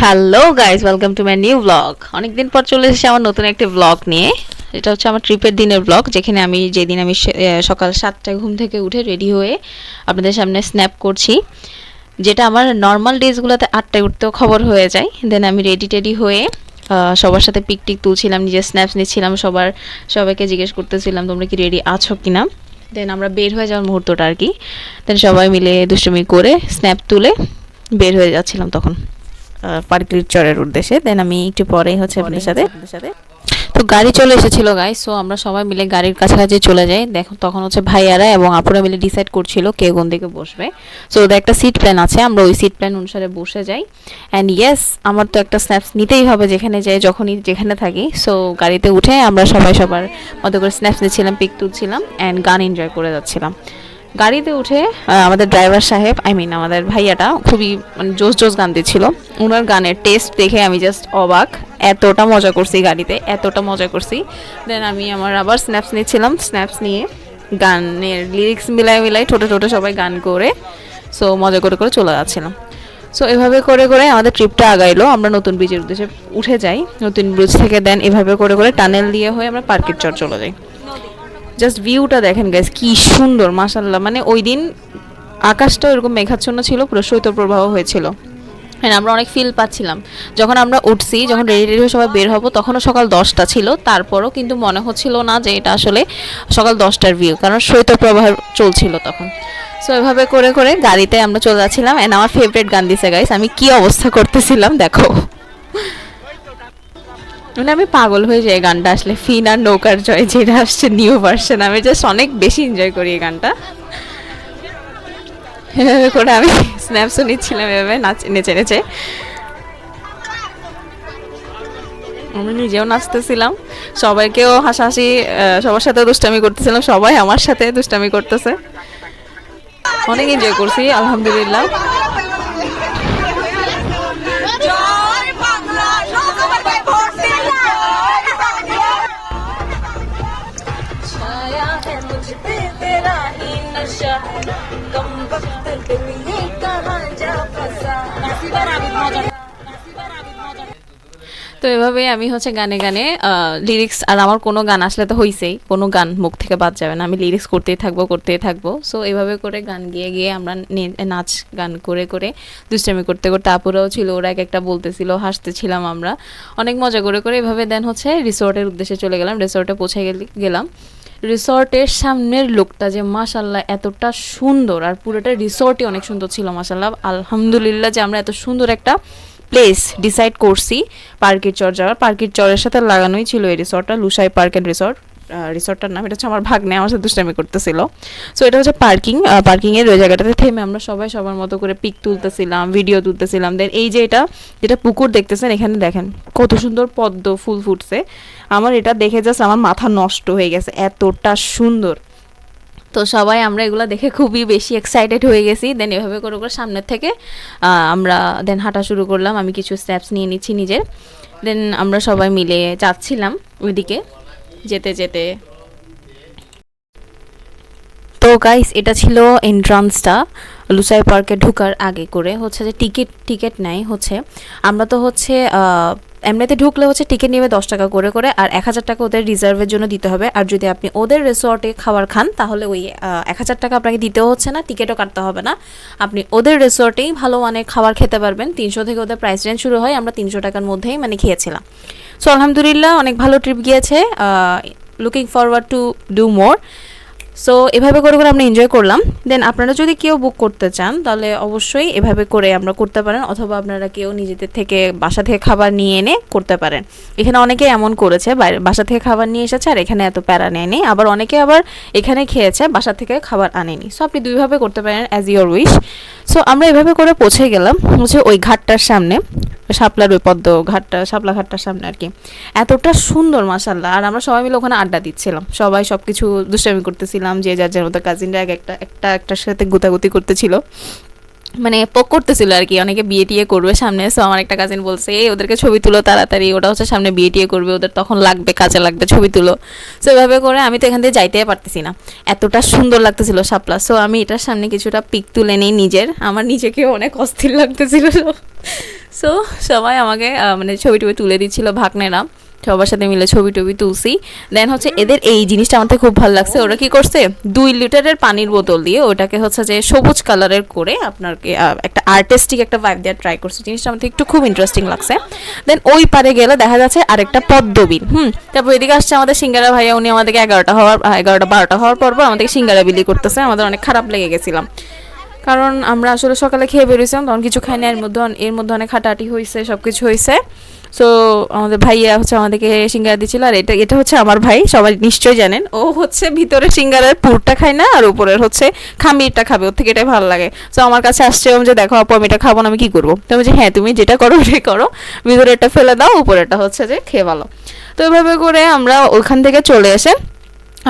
Hello guys, welcome to my new blog. অনেকদিন পর চলে এসেছি আমার নতুন একটি ব্লগ নিয়ে। এটা হচ্ছে আমার ট্রিপের দিনের ব্লগ, যেখানে আমি যেদিন আমি সকাল 7টায় ঘুম থেকে উঠে রেডি হয়ে আপনাদের সামনে স্ন্যাপ করছি, যেটা আমার নর্মাল ডেজগুলোতে 8টায় উঠতেও খবর হয়ে যায়। দেন আমি রেডি টেডি হয়ে সবার সাথে পিক টিক তুলছিলাম, নিজের স্ন্যাপস নিচ্ছিলাম, সবাইকে জিজ্ঞেস করতেছিলাম তোমরা কি রেডি আছো কিনা। দেন আমরা বের হয়ে যাওয়ার মুহূর্তটা আর কি। দেন সবাই মিলে দুষ্টুমি করে স্ন্যাপ তুলে বের হয়ে যাচ্ছিলাম তখন পার্কের চরের উদ্দেশ্যে। দেন আমি একটু পরেই হচ্ছে আপনাদের সাথে তো গাড়ি চলে এসেছিল গাইস। সো আমরা সবাই মিলে গাড়ির কাছাকাছি চলে যাই। দেখো তখন হচ্ছে ভাইয়ারা এবং আপুরা মিলে ডিসাইড করছিল কে কোন দিকে বসবে। সো ওদের একটা সিট প্ল্যান আছে, আমরা ওই সিট প্ল্যান অনুসারে বসে যাই। অ্যান্ড ইয়েস, আমার তো একটা স্ন্যাপস নিতেই হবে যেখানে যাই, যখনই যেখানে থাকি। সো গাড়িতে উঠে আমরা সবাই সবার মতো করে স্ন্যাপস নিচ্ছিলাম, পিক তুলছিলাম অ্যান্ড গান এনজয় করে যাচ্ছিলাম। গাড়িতে উঠে আমাদের ড্রাইভার সাহেব, আমাদের ভাইয়াটা খুবই মানে জোস জোস গান দিচ্ছিল। ওনার গানের টেস্ট দেখে আমি জাস্ট অবাক। এতটা মজা করছি গাড়িতে, এতটা মজা করছি। দেন আমি আবার স্ন্যাপস নিচ্ছিলাম, স্ন্যাপস নিয়ে গানের লিরিক্স মিলাই ছোটো ছোটো সবাই গান করে সো মজা করে করে চলে যাচ্ছিলাম। সো এভাবে করে করে আমাদের ট্রিপটা আগাইলো। আমরা নতুন ব্রিজের উদ্দেশ্যে উঠে যাই, নতুন ব্রিজ থেকে দেন এভাবে করে করে টানেল দিয়ে হয়ে আমরা পার্কের চর চলে যাই। জাস্ট ভিউটা দেখেন গাইস, কি সুন্দর মাশাআল্লাহ। মানে ওই দিন আকাশটা এরকম মেঘাচ্ছন্ন ছিল, পুরো শৈত্যপ্রবাহ হয়েছিল। হ্যাঁ, আমরা অনেক ফিল পাচ্ছিলাম যখন আমরা উঠছি, যখন রেডি রেডি হয়ে সবাই বের হবো তখনও সকাল 10টা ছিল। তারপরও কিন্তু মনে হচ্ছিল না যে এটা আসলে সকাল 10টার ভিউ, কারণ শৈত্যপ্রবাহ চলছিল তখন। সো এভাবে করে করে গাড়িতে আমরা চলে যাচ্ছিলাম। অ্যান্ড আমার ফেভারিট গান দিছে গাইস, আমি কি অবস্থা করতেছিলাম দেখো। মানে আমি পাগল হয়ে যাই গানটা আসলে। ফিন আর নৌকার জয় যেটা আসছে নিউ ভার্সন, আমি জাস্ট অনেক বেশি এনজয় করি এই গানটা। এভাবে করে আমি স্ন্যাপসও নিচ্ছিলাম, এভাবে নেচে নেচে আমি নিজেও নাচতেছিলাম, সবাইকেও হাসাহাসি, সবার সাথে দুষ্টামি করতেছিলাম, সবাই আমার সাথে দুষ্টামি করতেছে। অনেক এনজয় করছি আলহামদুলিল্লাহ। তো এভাবে আমি হচ্ছে গানে গানে লিরিক্স, আর আমার কোনো গান আসলে তো হইছেই, কোনো গান মুখ থেকে বাদ যাবে না, আমি লিরিক্স করতেই থাকবো। সো এভাবে করে গান গিয়ে গিয়ে আমরা নাচ গান করে করে দুষ্টামি করতে করতে, আপুরাও ছিল, ওরা এক একটা বলতেছিল, হাসতেছিলাম আমরা অনেক মজা করে করে। এভাবে দেন হচ্ছে রিসোর্টের উদ্দেশ্যে চলে গেলাম। রিসোর্টে পৌঁছে গেলাম। রিসর্টের সামনের লোকটা যে মাশাল্লাহ এতটা সুন্দর, আর পুরোটা রিসর্টই অনেক সুন্দর ছিল মাশাল্লাহ। আলহামদুলিল্লাহ যে আমরা এত সুন্দর একটা প্লেস ডিসাইড করছি পার্কের চর যাওয়ার। পার্কের চরের সাথে লাগানোই ছিল এই রিসর্টটা, লুসাই পার্ক অ্যান্ড রিসর্ট। রিসর্টটার নাম, এটা হচ্ছে আমার ভাগ্নে আমার সাথে দুষ্টামি করতেছিল। সো এটা হচ্ছে পার্কিংয়ের ওই জায়গাটাতে থেমে আমরা সবাই সবার মতো করে পিক তুলতেছিলাম, ভিডিও তুলতেছিলাম। দেন এই যে যেটা পুকুর দেখতেছেন, এখানে দেখেন কত সুন্দর পদ্ম ফুল ফুটছে। আমার এটা দেখে জাস্ট আমার মাথা নষ্ট হয়ে গেছে, এতটা সুন্দর। তো সবাই আমরা এগুলো দেখে খুবই বেশি এক্সাইটেড হয়ে গেছি। দেন এভাবে করে করে সামনের থেকে আমরা দেন হাঁটা শুরু করলাম। আমি কিছু স্টেপস নিয়ে নিচ্ছি নিজের। দেন আমরা সবাই মিলে যাচ্ছিলাম ওইদিকে যেতে যেতে। তো গাইস, এটা ছিল এন্ট্রান্সটা লুসাই পার্কে ঢোকার আগে করে হচ্ছে যে টিকিট নেয় হচ্ছে। আমরা তো হচ্ছে এমনিতে ঢুকলে হচ্ছে টিকিট নেবে 10 টাকা করে করে, আর 1000 টাকা ওদের রিজার্ভের জন্য দিতে হবে। আর যদি আপনি ওদের রিসর্টে খাবার খান তাহলে ওই 1000 টাকা আপনাকে দিতেও হচ্ছে না, টিকিটও কাটতে হবে না। আপনি ওদের রিসর্টেই ভালো মানে খাবার খেতে পারবেন। 300 থেকে ওদের প্রাইস রেঞ্জ শুরু হয়, আমরা 300 টাকার মধ্যেই মানে খেয়েছিলাম। সো আলহামদুলিল্লাহ অনেক ভালো ট্রিপ গিয়েছে। Looking forward to do more. So এভাবে করে করে আমরা এনজয় করলাম। দেন আপনারা যদি কেউ বুক করতে চান তাহলে অবশ্যই এভাবে করে আমরা করতে পারেন, অথবা আপনারা কেউ নিজেদের থেকে বাসা থেকে খাবার নিয়ে এনে করতে পারেন। এখানে অনেকে এমন করেছে, বাসা থেকে খাবার নিয়ে এসেছে আর এখানে এত প্যারা নেয়নি। আবার অনেকে আবার এখানে খেয়েছে, বাসা থেকে খাবার আনেনি। সো আপনি দুইভাবে করতে পারেন, অ্যাজ ইউর উইশ। সো আমরা এভাবে করে পৌঁছে গেলাম হচ্ছে ওই ঘাটটার সামনে, শাপলার ওই শাপলা ঘাটটার সামনে আর কি। এতটা সুন্দর মাশাল্লাহ। আর আমরা সবাই মিলে ওখানে আড্ডা দিচ্ছিলাম, সবাই সব কিছু দুষ্টামি করতেছিলাম, যে যার যার মতো কাজিনরা একটার সাথে গুতাগুতি করতেছিল। মানে পোক করতেছিল আর কি, অনেকে বিয়ে টিয়ে করবে সামনে। সো আমার একটা কাজিন বলছে এই ওদেরকে ছবি তুলো তাড়াতাড়ি, ওটা হচ্ছে সামনে বিয়ে টিয়ে করবে, ওদের তখন লাগবে, কাজে লাগবে, ছবি তুলো। সো এভাবে করে আমি তো এখান থেকে যাইতেই পারতেছি না, এতটা সুন্দর লাগতেছিল শাপলা। সো আমি এটার সামনে কিছুটা পিক তুলে নিই নিজের, আমার নিজেকেও অনেক অস্থির লাগতেছিল। সো সবাই আমাকে মানে ছবি টবি তুলে দিচ্ছিল, ভাগ্নেরা সবার সাথে মিলে ছবি টবি তুলছি। দেন হচ্ছে এদের এই জিনিসটা আমার খুব ভালো লাগছে, ওরা কি করছে 2 লিটারের পানির বোতল দিয়ে ওটাকে হচ্ছে যে সবুজ কালারের করে আপনাকে একটা আর্টিস্টিক একটা ভাইব দেওয়ার ট্রাই করছে, জিনিসটা আমাদের একটু খুব ইন্টারেস্টিং লাগছে। দেন ওই পারে গেলে দেখা যাচ্ছে আরেকটা পদ্মবিল। তারপর এদিকে আসছে আমাদের সিঙ্গারা ভাইয়া, উনি আমাদেরকে 11টা 12টা হওয়ার পর আমাদেরকে সিঙ্গারা বিলি করতেছে। আমাদের অনেক খারাপ লেগে গেছিলাম, কারণ আমরা আসলে সকালে খেয়ে বেরিয়েছিলাম, তখন কিছু খাই না, এর মধ্যে অনেক হাঁটাহাঁটি হয়েছে, সব কিছু হয়েছে। সো আমাদের ভাইয়া হচ্ছে আমাদেরকে সিঙ্গারা দিচ্ছিল, আর এটা হচ্ছে আমার ভাই, সবাই নিশ্চয়ই জানেন। ও হচ্ছে ভিতরে সিঙ্গারার পুরটা খায় না, আর উপরের হচ্ছে খামিরটা খাবে, ওর থেকে এটাই ভালো লাগে। সো আমার কাছে আসছে যে দেখো আপু আমি এটা খাবো না, আমি কী করবো? তো আমি যে হ্যাঁ তুমি যেটা করো ওটাই করো, ভিতরেরটা ফেলে দাও, উপরেরটা হচ্ছে যে খেয়ে ভালো। তো এভাবে করে আমরা ওইখান থেকে চলে এসে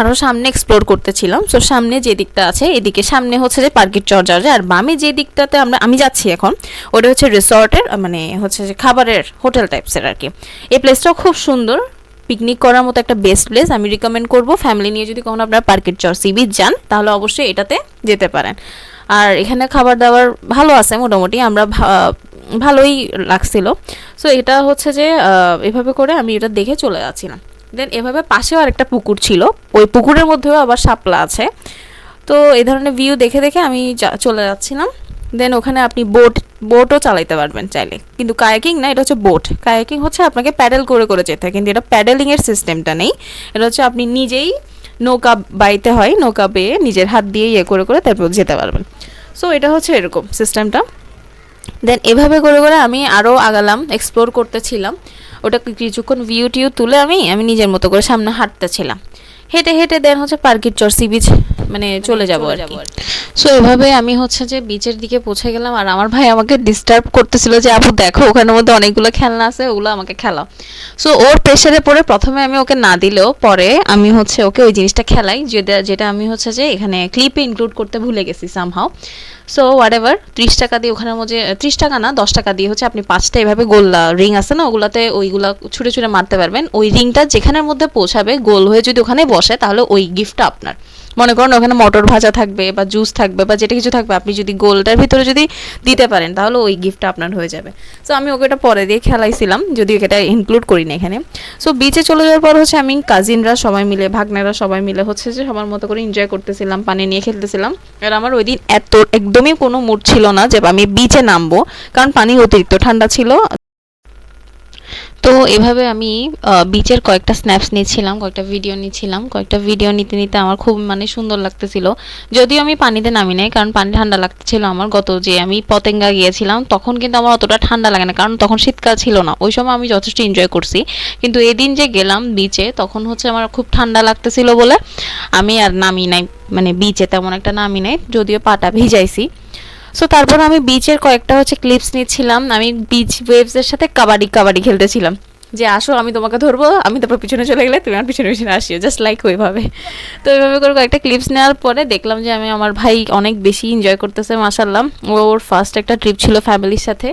আরও সামনে এক্সপ্লোর করতেছিলাম। সো সামনে যে দিকটা আছে এদিকে সামনে হচ্ছে যে পার্কের চর্চা, আর বামে যে দিকটাতে আমি যাচ্ছি এখন ওটা হচ্ছে রিসর্টের, মানে হচ্ছে যে খাবারের হোটেল টাইপসের আর কি। এই প্লেসটাও খুব সুন্দর, পিকনিক করার মতো একটা বেস্ট প্লেস, আমি রিকমেন্ড করবো ফ্যামিলি নিয়ে যদি কখনো আপনারা পার্কের চর সি বিচ যান তাহলে অবশ্যই এটাতে যেতে পারেন। আর এখানে খাবার দাবার ভালো আছে মোটামুটি, আমরা ভালোই লাগছিল। সো এটা হচ্ছে যে এভাবে করে আমি এটা দেখে চলে যাচ্ছিলাম। দেন এভাবে পাশেও আরেকটা পুকুর ছিল, ওই পুকুরের মধ্যেও আবার শাপলা আছে। তো এই ধরনের ভিউ দেখে দেখে আমি চলে যাচ্ছিলাম। দেন ওখানে আপনি বোটও চালাইতে পারবেন চাইলে, কিন্তু কায়াকিং না, এটা হচ্ছে বোট। কায়াকিং হচ্ছে আপনাকে প্যাডেল করে করে যেতে হয়, কিন্তু এটা প্যাডেলিংয়ের সিস্টেমটা নেই, এটা হচ্ছে আপনি নিজেই নৌকা বাইতে হয়, নৌকা বেয়ে নিজের হাত দিয়ে করে করে তারপর যেতে পারবেন। সো এটা হচ্ছে এরকম সিস্টেমটা। দেন এভাবে করে করে আমি আরও আগালাম, এক্সপ্লোর করতেছিলাম। ওটা কিছুক্ষণ ভিউ টিউ তুলে আমি নিজের মতো করে সামনে হাঁটতেছিলাম, হেঁটে হেঁটে দেন হচ্ছে পার্কের চর সি বিচ মানে চলে যাবো আর কি। সো এভাবে আমি হচ্ছে যে বিচের দিকে পৌঁছে গেলাম, আর আমার ভাই আমাকে ডিস্টার্ব করতেছিল যে আপু দেখো ওখানের মধ্যে অনেকগুলো খেলনা আছে, ওগুলো আমাকে খেলাও। সো ওর প্রেশারে পড়ে প্রথমে আমি ওকে না দিলেও পরে আমি হচ্ছে ওকে ওই জিনিসটা খেলাই, যেটা আমি হচ্ছে যে এখানে ক্লিপে ইনক্লুড করতে ভুলে গেছি সামহাও। সো হোয়াট এভার, 30 টাকা দিয়ে ওখানের মধ্যে 30 টাকা না 10 টাকা দিয়ে হচ্ছে আপনি 5টা এভাবে গোল রিং আছে না, ওগুলাতে ওইগুলা ছুঁড়ে ছুঁড়ে মারতে পারবেন। ওই রিংটা যেখানের মধ্যে পৌঁছাবে গোল হয়ে যদি ওখানে বসে তাহলে ওই গিফটটা আপনার। মনে করুন ওখানে মটর ভাজা থাকবে বা জুস থাকবে বা যেটা কিছু থাকবে, আপনি যদি গোলটার ভিতরে যদি দিতে পারেন তাহলে ওই গিফটটা আপনার হয়ে যাবে। সো আমি ওকে এটা পরে দিয়ে খেলাইছিলাম, যদি এটা ইনক্লুড করি না এখানে। সো বিচে চলে যাওয়ার পর হচ্ছে আমি কাজিনরা সবাই মিলে, ভাগ্নেরা সবাই মিলে হচ্ছে যে সবার মতো করে এনজয় করতেছিলাম, পানি নিয়ে খেলতেছিলাম। আর আমার ওই দিন একদমই কোনো মুড ছিল না যে আমি বিচে নামবো, কারণ পানি অতিরিক্ত ঠান্ডা ছিল। তো এভাবে আমি বিচের কয়েকটা স্ন্যাপস নিচ্ছিলাম, কয়েকটা ভিডিও নিতে নিতে আমার খুব মানে সুন্দর লাগতেছিল। যদিও আমি পানিতে নামি নাই, কারণ পানি ঠান্ডা লাগতেছিল আমার। গত যে আমি পতেঙ্গা গিয়েছিলাম তখন কিন্তু আমার অতটা ঠান্ডা লাগে না, কারণ তখন শীতকাল ছিল না, ওই সময় আমি যথেষ্ট এনজয় করছি। কিন্তু এদিন যে গেলাম বিচে তখন হচ্ছে আমার খুব ঠান্ডা লাগতেছিল বলে আমি আর নামি নাই, মানে বিচে তেমন একটা নামি নাই, যদিও পাটা ভিজাইছি। সো তারপর আমি বিচের কয়েকটা হচ্ছে ক্লিপস নিচ্ছিলাম, আমি বিচ ওয়েভসের সাথে কাবাডি খেলতেছিলাম, যে আসো আমি তোমাকে ধরবো, আমি তারপর পিছনে চলে গেলে তুমি আমার পিছনে পিছনে আসিও, জাস্ট লাইক ওইভাবে। তো এইভাবে করে কয়েকটা ক্লিপস নেওয়ার পরে দেখলাম যে আমার ভাই অনেক বেশি এনজয় করতেছে মাশাল্লাহ, ওর ফার্স্ট একটা ট্রিপ ছিল ফ্যামিলির সাথে।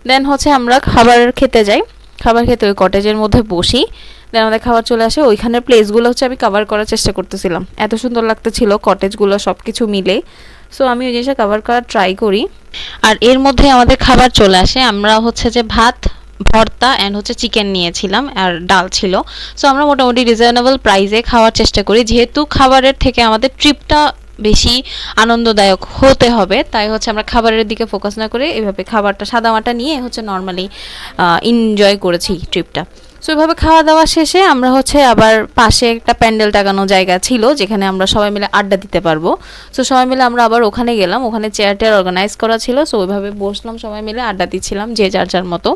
দেন হচ্ছে আমরা খাবার খেতে যাই, খাবার খেতে ওই কটেজের মধ্যে বসি। দেন আমাদের খাবার চলে আসে, ওইখানের প্লেসগুলো হচ্ছে আমি কভার করার চেষ্টা করতেছিলাম, এত সুন্দর লাগতেছিল কটেজগুলো সব কিছু মিলে। সো আমি ওই জিনিসটা কভার করার ট্রাই করি। আর এর মধ্যে আমাদের খাবার চলে আসে, আমরা হচ্ছে যে ভাত, ভর্তা অ্যান্ড হচ্ছে চিকেন নিয়েছিলাম, আর ডাল ছিল। সো আমরা মোটামুটি রিজনেবল প্রাইসে খাওয়ার চেষ্টা করি, যেহেতু খাবারের থেকে আমাদের ট্রিপটা বেশি আনন্দদায়ক হতে হবে, তাই হচ্ছে আমরা খাবারের দিকে ফোকাস না করে এভাবে খাবারটা সাদামাটা নিয়ে হচ্ছে নর্মালি এনজয় করেছি ট্রিপটা। সো এভাবে খাওয়া দাওয়া শেষে আমরা হচ্ছে আবার পাশে একটা প্যান্ডেল টাঙানো জায়গা ছিল যেখানে আমরা সবাই মিলে আড্ডা দিতে পারবো। সো সবাই মিলে আমরা আবার ওখানে গেলাম, ওখানে চেয়ার টেয়ার অর্গানাইজ করা ছিল। সো ওইভাবে বসলাম, সবাই মিলে আড্ডা দিচ্ছিলাম যে যার যার মতো।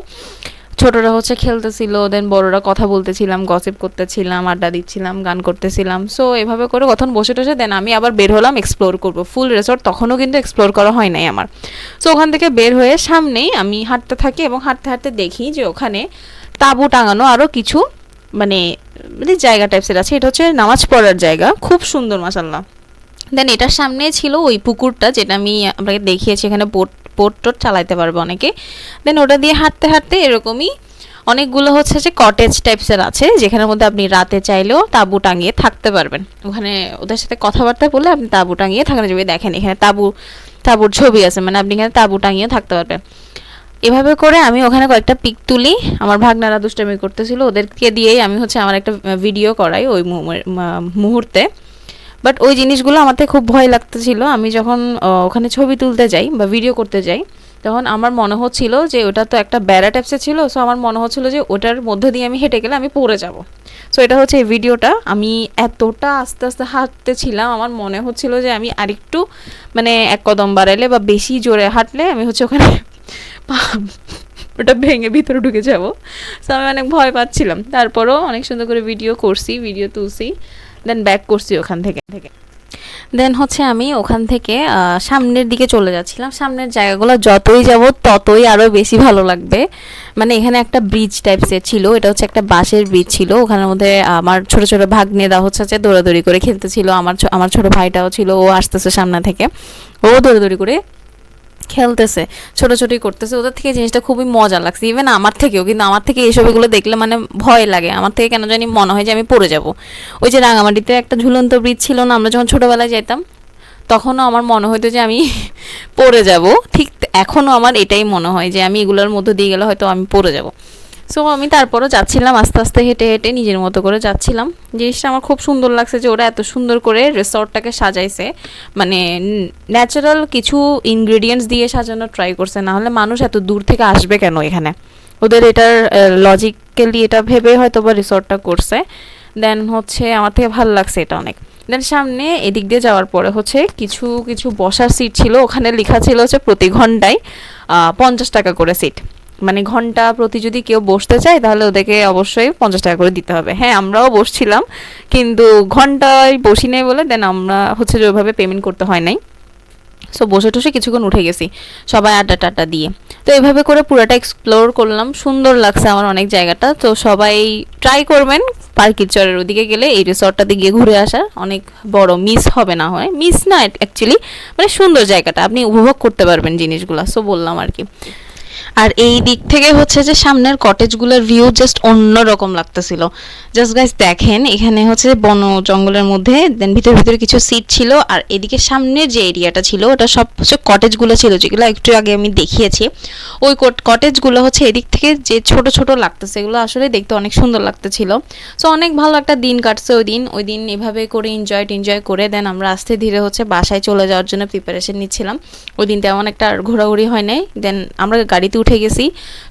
ছোটরা হচ্ছে খেলতেছিল, দেন বড়রা কথা বলতেছিলাম, গসিপ করতেছিলাম, আড্ডা দিচ্ছিলাম, গান করতেছিলাম। সো এভাবে করে কখন বসে টসে দেন আমি আবার বের হলাম এক্সপ্লোর করব। ফুল রিসর্ট তখনও কিন্তু এক্সপ্লোর করা হয় নাই আমার। সো ওখান থেকে বের হয়ে সামনেই আমি হাঁটতে থাকি এবং হাঁটতে হাঁটতে দেখি যে ওখানে তাঁবু টাঙানো আরও কিছু মানে জায়গা টাইপসের আছে, এটা হচ্ছে নামাজ পড়ার জায়গা, খুব সুন্দর মাশাল্লাহ। দেন এটার সামনে ছিল ওই পুকুরটা যেটা আমি আপনাকে দেখিয়েছি, এখানে বোট বোট টোট চালাইতে পারবে অনেকে। দেন ওটা দিয়ে হাঁটতে হাঁটতে এরকমই অনেকগুলো হচ্ছে যে কটেজ টাইপসের আছে, যেখানের মধ্যে আপনি রাতে চাইলেও তাঁবু টাঙিয়ে থাকতে পারবেন। ওখানে ওদের সাথে কথাবার্তা বলে আপনি তাঁবু টাঙিয়ে থাকানো যাবে। দেখেন এখানে তাঁবুর ছবি আছে, মানে আপনি এখানে তাঁবু টাঙিয়ে থাকতে পারবেন। এভাবে করে আমি ওখানে কয়েকটা পিক তুলি। আমার ভাগনারা দুষ্টামি করতেছিল, ওদেরকে দিয়েই আমি হচ্ছে আমার একটা ভিডিও করাই ওই মুহূর্তে। বাট ওই জিনিসগুলো আমার থেকে খুব ভয় লাগতেছিল। আমি যখন ওখানে ছবি তুলতে যাই বা ভিডিও করতে যাই, তখন আমার মনে হচ্ছিল যে ওটা তো একটা বেড়া টাইপসের ছিল। সো আমার মনে হচ্ছিল যে ওটার মধ্যে দিয়ে আমি হেঁটে গেলে আমি পড়ে যাব। সো এটা হচ্ছে এই ভিডিওটা। আমি এতটা আস্তে আস্তে হাঁটতেছিলাম, আমার মনে হচ্ছিল যে আমি আরেকটু মানে এক কদম বাড়াইলে বা বেশি জোরে হাঁটলে আমি হচ্ছে ওখানে ওটা ভেঙে ভিতরে ঢুকে যাব। সো আমি অনেক ভয় পাচ্ছিলাম। তারপরও অনেক সুন্দর করে ভিডিও করছি, ভিডিও তুলছি, দেন ব্যাক করছি ওখান থেকে। দেন হচ্ছে আমি ওখান থেকে সামনের দিকে চলে যাচ্ছিলাম। সামনের জায়গাগুলো যতই যাব ততই আরও বেশি ভালো লাগবে। মানে এখানে একটা ব্রিজ টাইপসের ছিল, এটা হচ্ছে একটা বাঁশের ব্রিজ ছিল। ওখানের মধ্যে আমার ছোট ছোট ভাগ্নেরা হচ্ছে যে দৌড়াদৌড়ি করে খেলতেছিল। আমার ছোট ভাইটাও ছিল, ও আসতেছে সামনে থেকে, ও দৌড়াদৌড়ি করে খেলতেছে, ছোটাছুটি করতেছে। ওদের থেকে জিনিসটা খুবই মজা লাগছে, ইভেন আমার থেকেও। কিন্তু আমার থেকে এইসব এগুলো দেখলে মানে ভয় লাগে, আমার থেকে কেন জানি মনে হয় যে আমি পড়ে যাব। ওই যে রাঙামাটিতে একটা ঝুলন্ত ব্রিজ ছিল না, আমরা যখন ছোটোবেলায় যেতাম, তখনও আমার মনে হতো যে আমি পড়ে যাব। ঠিক এখনও আমার এটাই মনে হয় যে আমি এগুলোর মধ্যে দিয়ে গেলে হয়তো আমি পড়ে যাব। সো আমি তারপরও যাচ্ছিলাম, আস্তে আস্তে হেঁটে হেঁটে নিজের মতো করে যাচ্ছিলাম। জিনিসটা আমার খুব সুন্দর লাগছে যে ওরা এত সুন্দর করে রিসর্টটাকে সাজাইছে, মানে ন্যাচারাল কিছু ইনগ্রেডিয়েন্টস দিয়ে সাজানো ট্রাই করছে। না হলে মানুষ এত দূর থেকে আসবে কেন এখানে, ওদের এটার লজিক্যালি এটা ভেবে হয়তো বা রিসর্টটা করছে। দেন হচ্ছে আমার থেকে ভালো লাগছে এটা অনেক। দেন সামনে এদিক দিয়ে যাওয়ার পরে হচ্ছে কিছু কিছু বসার সিট ছিল, ওখানে লেখা ছিল হচ্ছে প্রতি ঘন্টায় 50 টাকা করে সিট। মানে ঘন্টা প্রতি যদি কেউ বসতে চায় তাহলে ওদেরকে অবশ্যই 50 টাকা করে দিতে হবে। হ্যাঁ, আমরাও বসছিলাম, কিন্তু ঘন্টায় বসি নাই বলে দেন আমরা হচ্ছে যে ওইভাবে পেমেন্ট করতে হয় নাই। সো বসে টসে কিছুক্ষণ উঠে গেছি সবাই আড্ডা টাড্ডা দিয়ে। তো এইভাবে করে পুরোটা এক্সপ্লোর করলাম, সুন্দর লাগছে আমার অনেক জায়গাটা। তো সবাই ট্রাই করবেন পার্কিরচরের ওদিকে গেলে এই রিসর্টটাতে গিয়ে ঘুরে আসার, অনেক বড় মিস হবে না, হয় মিস না অ্যাকচুয়ালি, মানে সুন্দর জায়গাটা, আপনি উপভোগ করতে পারবেন জিনিসগুলো। সো বললাম আর কি। আর এই দিক থেকে হচ্ছে যে সামনের কটেজগুলোর ভিউ জাস্ট অন্য রকম লাগতেছিল। জাস্ট গাইস দেখেন, এখানে হচ্ছে বন জঙ্গলের মধ্যে, দেন ভিতরে ভিতরে কিছু সিট ছিল, আর এদিকে সামনের যে এরিয়াটা ছিল ওটা সব হচ্ছে কটেজগুলো ছিল, যেগুলো একটু আগে আমি দেখিয়েছি। ওই কটেজগুলো হচ্ছে এদিক থেকে যে ছোট ছোট লাগতেছে, এগুলো আসলে দেখতে অনেক সুন্দর লাগতেছিল। সো অনেক ভালো একটা দিন কাটছে ওই দিন এভাবে করে এনজয় করে দেন আমরা আস্তে ধীরে হচ্ছে বাসায় চলে যাওয়ার জন্য প্রিপারেশন নিচ্ছিলাম। ওই দিন তেমন একটা ঘোরাঘুরি হয় নাই। দেন আমরা গাড়িতে উঠে গেছি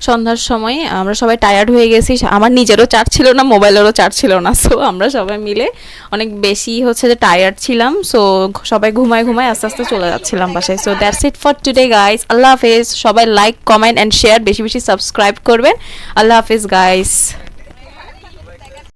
সন্ধ্যার সময়, আমরা সবাই টায়ার্ড হয়ে গেছি। আমার নিজেরও চার্জ ছিল না, মোবাইলেরও চার্জ ছিল না। সো আমরা সবাই মিলে অনেক বেশি হচ্ছে যে টায়ার্ড ছিলাম। সো সবাই ঘুমায় আস্তে আস্তে চলে যাচ্ছিলাম বাসায়। So that's it for today guys. আল্লাহ হাফেজ। সবাই লাইক, কমেন্ট অ্যান্ড শেয়ার, বেশি বেশি সাবস্ক্রাইব করবেন। আল্লাহ হাফেজ গাইস।